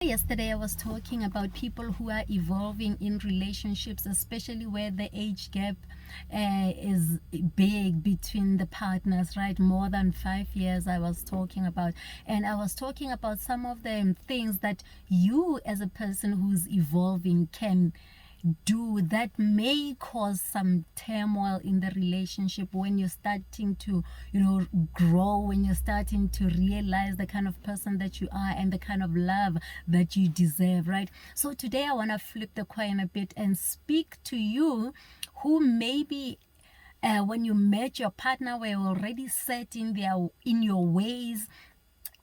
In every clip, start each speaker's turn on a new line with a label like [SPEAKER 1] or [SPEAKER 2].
[SPEAKER 1] Yesterday, I was talking about people who are evolving in relationships, especially where the age gap is big between the partners, right? More than 5 years, I was talking about. And I was talking about some of the things that you, as a person who's evolving, can do that may cause some turmoil in the relationship when you're starting to grow, when you're starting to realize the kind of person that you are and the kind of love that you deserve, right? So today I want to flip the coin a bit and speak to you who maybe when you met your partner were already set in your ways,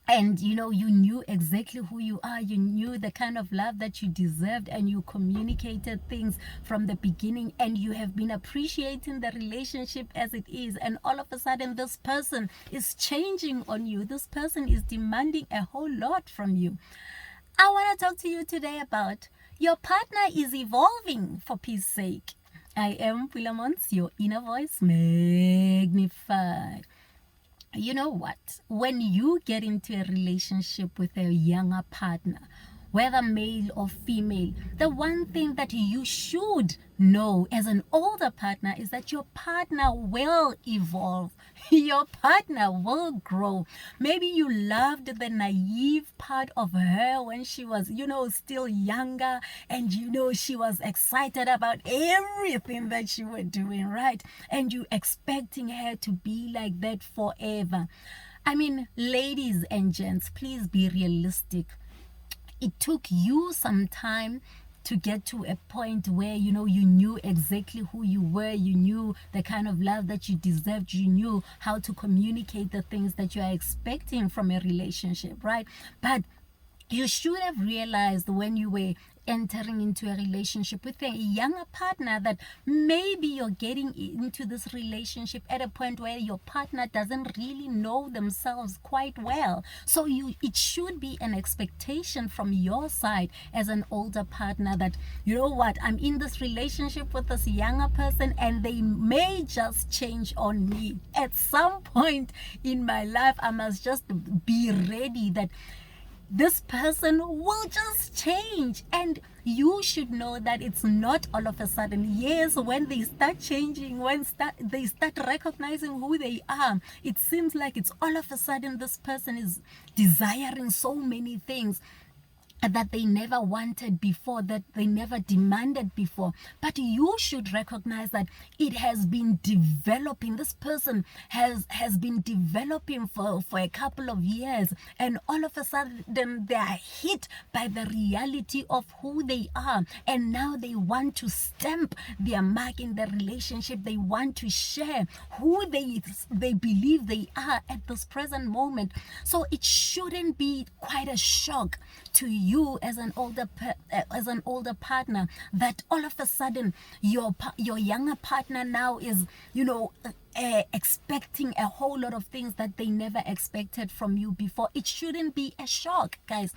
[SPEAKER 1] and you knew exactly who you are, you knew the kind of love that you deserved, and you communicated things from the beginning, and you have been appreciating the relationship as it is, and all of a sudden this person is changing on you, this person is demanding a whole lot from you. I want to talk to you today about your partner is evolving, for peace sake. I am Pulaa Montz, your inner voice magnified. You know what? When you get into a relationship with a younger partner, whether male or female, the one thing that you should know as an older partner is that your partner will evolve. Your partner will grow. Maybe you loved the naive part of her when she was, still younger, and she was excited about everything that you were doing, right? And you expecting her to be like that forever. I mean, ladies and gents, please be realistic. It took you some time to get to a point where you knew exactly who you were, you knew the kind of love that you deserved, you knew how to communicate the things that you are expecting from a relationship, right? But you should have realized when you were entering into a relationship with a younger partner that maybe you're getting into this relationship at a point where your partner doesn't really know themselves quite well. So it should be an expectation from your side as an older partner that, I'm in this relationship with this younger person, and they may just change on me. At some point in my life, I must just be ready that this person will just change. And you should know that it's not all of a sudden. Yes, when they start changing, they start recognizing who they are, it seems like it's all of a sudden this person is desiring so many things that they never wanted before, that they never demanded before. But you should recognize that it has been developing. This person has been developing for a couple of years, and all of a sudden they are hit by the reality of who they are, and now they want to stamp their mark in the relationship. They want to share who they believe they are at this present moment. So it shouldn't be quite a shock to you as an older partner that all of a sudden your younger partner now is expecting a whole lot of things that they never expected from you before. It shouldn't be a shock, guys.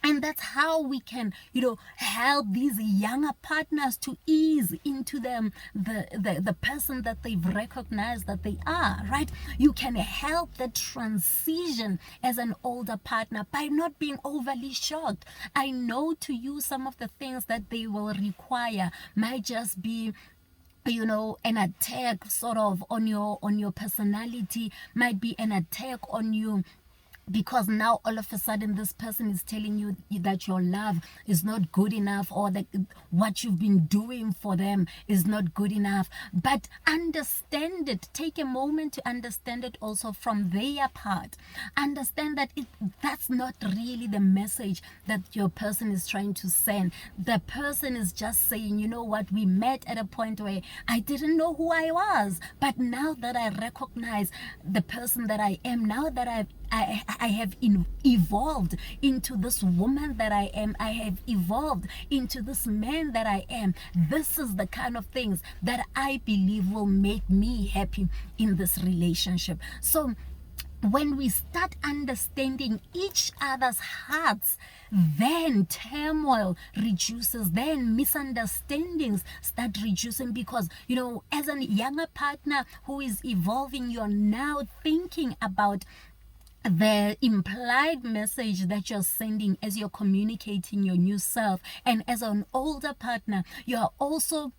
[SPEAKER 1] And that's how we can, help these younger partners to ease into them the person that they've recognized that they are, right? You can help the transition as an older partner by not being overly shocked. I know to you some of the things that they will require might just be an attack sort of on your personality, might be an attack on you, because now all of a sudden this person is telling you that your love is not good enough, or that what you've been doing for them is not good enough. But understand it. Take a moment to understand it also from their part. Understand that that's not really the message that your person is trying to send. The person is just saying, we met at a point where I didn't know who I was, but now that I recognize the person that I am, now that I have evolved into this woman that I am, I have evolved into this man that I am. This is the kind of things that I believe will make me happy in this relationship. So when we start understanding each other's hearts, then turmoil reduces, then misunderstandings start reducing, because as a younger partner who is evolving, you're now thinking about the implied message that you're sending as you're communicating your new self. And as an older partner, you're also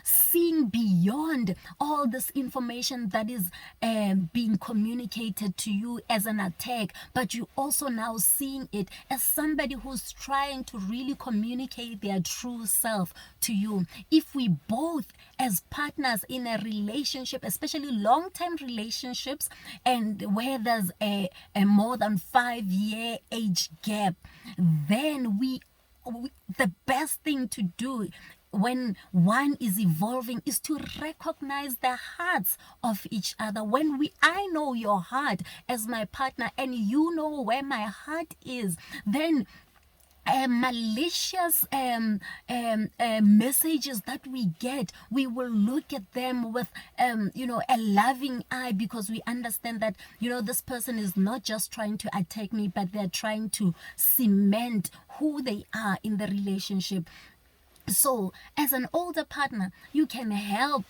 [SPEAKER 1] seeing beyond all this information that is being communicated to you as an attack, but you also now seeing it as somebody who's trying to really communicate their true self to you. If we both, as partners in a relationship, especially long-term relationships, and where there's a more than 5-year age gap, then the best thing to do when one is evolving is to recognize the hearts of each other. I know your heart as my partner and you know where my heart is, then malicious messages that we get, we will look at them with a loving eye, because we understand that this person is not just trying to attack me, but they're trying to cement who they are in the relationship. So as an older partner, you can help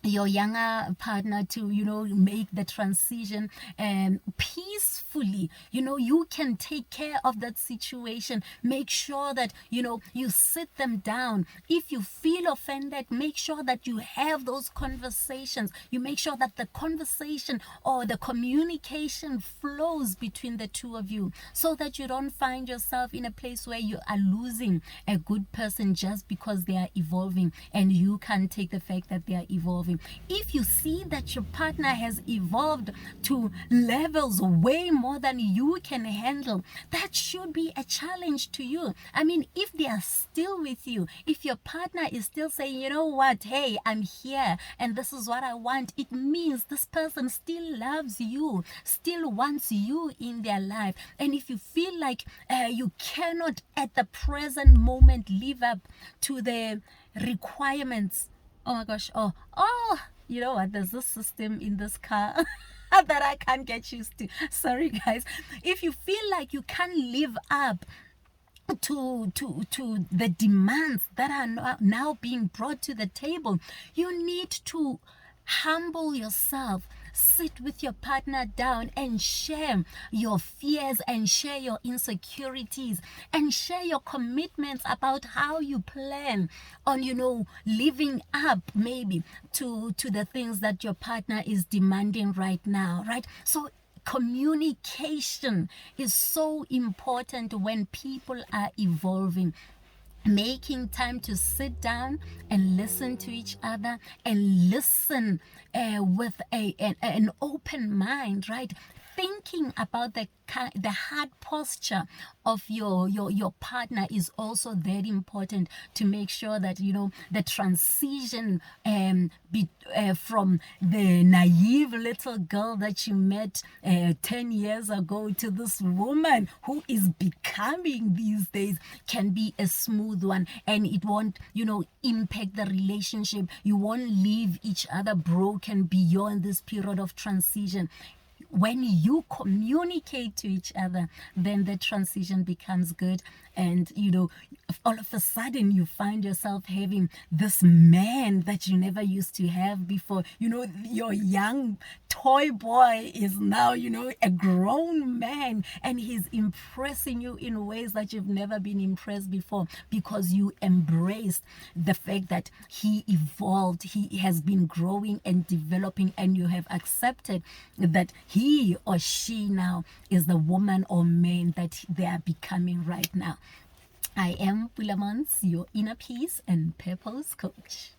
[SPEAKER 1] your younger partner to make the transition peacefully. You can take care of that situation. Make sure that you sit them down. If you feel offended, make sure that you have those conversations. You make sure that the conversation or the communication flows between the two of you, so that you don't find yourself in a place where you are losing a good person just because they are evolving and you can't take the fact that they are evolving. If you see that your partner has evolved to levels way more than you can handle, that should be a challenge to you. I mean, if they are still with you, if your partner is still saying, you know what, hey, I'm here and this is what I want, it means this person still loves you, still wants you in their life. And if you feel like you cannot at the present moment live up to the requirements, oh my gosh, you know what, there's this system in this car that I can't get used to. Sorry guys. If you feel like you can't live up to the demands that are now being brought to the table, you need to humble yourself. Sit with your partner down and share your fears and share your insecurities and share your commitments about how you plan on living up maybe to the things that your partner is demanding right now, right? So communication is so important when people are evolving. Making time to sit down and listen to each other and listen with an open mind, right? Thinking about the hard posture of your partner is also very important to make sure that the transition from the naive little girl that you met 10 years ago to this woman who is becoming these days can be a smooth one, and it won't impact the relationship. You won't leave each other broken beyond this period of transition. When you communicate to each other, then the transition becomes good, and all of a sudden you find yourself having this man that you never used to have before. Your young toy boy is now a grown man, and he's impressing you in ways that you've never been impressed before, because you embraced the fact that he evolved, he has been growing and developing, and you have accepted that he or she now is the woman or man that they are becoming right now. I am Pulaa Montz, your inner peace and purpose coach.